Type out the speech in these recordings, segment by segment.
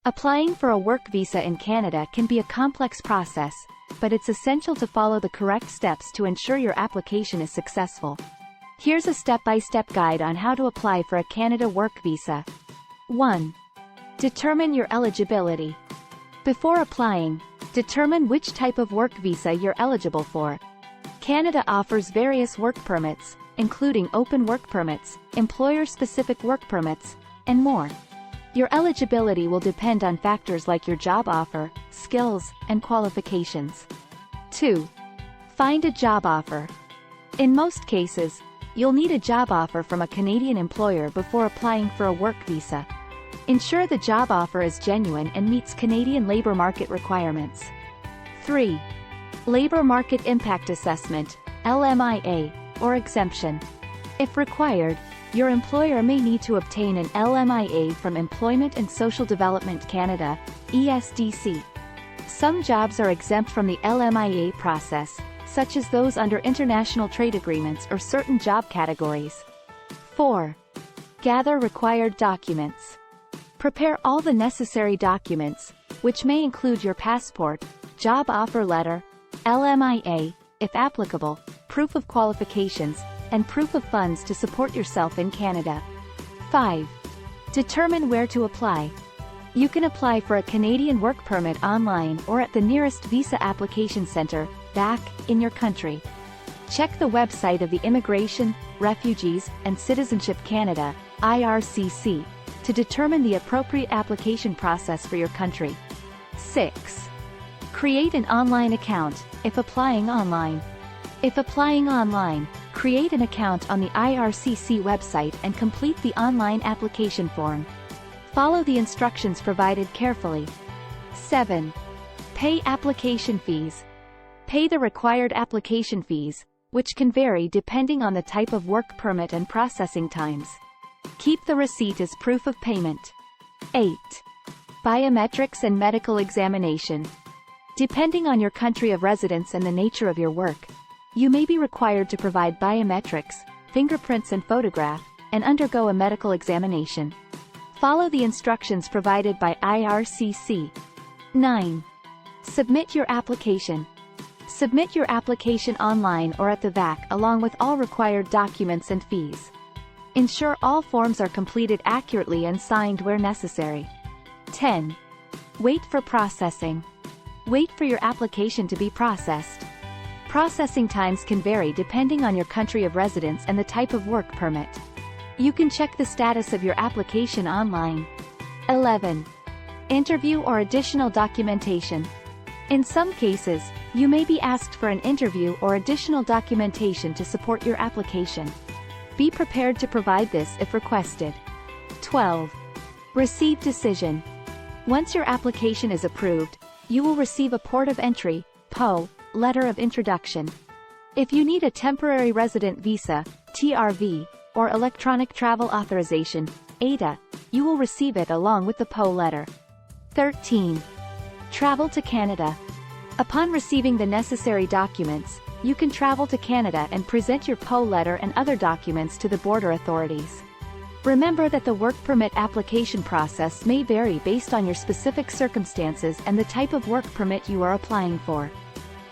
Applying for a work visa in Canada can be a complex process, but it's essential to follow the correct steps to ensure your application is successful. Here's a step-by-step guide on how to apply for a Canada work visa. 1. Determine your eligibility. Before applying, determine which type of work visa you're eligible for. Canada offers various work permits, including open work permits, employer-specific work permits, and more. Your eligibility will depend on factors like your job offer, skills, and qualifications. 2. Find a job offer. In most cases, you'll need a job offer from a Canadian employer before applying for a work visa. Ensure the job offer is genuine and meets Canadian labor market requirements. 3. Labor Market Impact Assessment, LMIA, or exemption. If required, your employer may need to obtain an LMIA from Employment and Social Development Canada, ESDC. Some jobs are exempt from the LMIA process, such as those under international trade agreements or certain job categories. 4. Gather required documents. Prepare all the necessary documents, which may include your passport, job offer letter, LMIA, if applicable, proof of qualifications, and proof of funds to support yourself in Canada. 5. Determine where to apply. You can apply for a Canadian work permit online or at the nearest Visa Application Centre, VAC, in your country. Check the website of the Immigration, Refugees, and Citizenship Canada, IRCC, to determine the appropriate application process for your country. 6. Create an online account, if applying online. If applying online, create an account on the IRCC website and complete the online application form. Follow the instructions provided carefully. 7. Pay application fees. Pay the required application fees, which can vary depending on the type of work permit and processing times. Keep the receipt as proof of payment. 8. Biometrics and medical examination. Depending on your country of residence and the nature of your work, you may be required to provide biometrics, fingerprints and photograph, and undergo a medical examination. Follow the instructions provided by IRCC. 9. Submit your application. Submit your application online or at the VAC along with all required documents and fees. Ensure all forms are completed accurately and signed where necessary. 10. Wait for processing. Wait for your application to be processed. Processing times can vary depending on your country of residence and the type of work permit. You can check the status of your application online. 11. Interview or additional documentation. In some cases, you may be asked for an interview or additional documentation to support your application. Be prepared to provide this if requested. 12. Receive decision. Once your application is approved, you will receive a Port of Entry, PO, letter of introduction. If you need a temporary resident visa, TRV, or electronic travel authorization, ADA, you will receive it along with the PO letter. 13. Travel to Canada. Upon receiving the necessary documents, you can travel to Canada and present your PO letter and other documents to the border authorities. Remember that the work permit application process may vary based on your specific circumstances and the type of work permit you are applying for.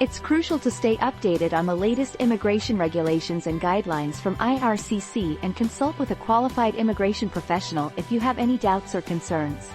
It's crucial to stay updated on the latest immigration regulations and guidelines from IRCC and consult with a qualified immigration professional if you have any doubts or concerns.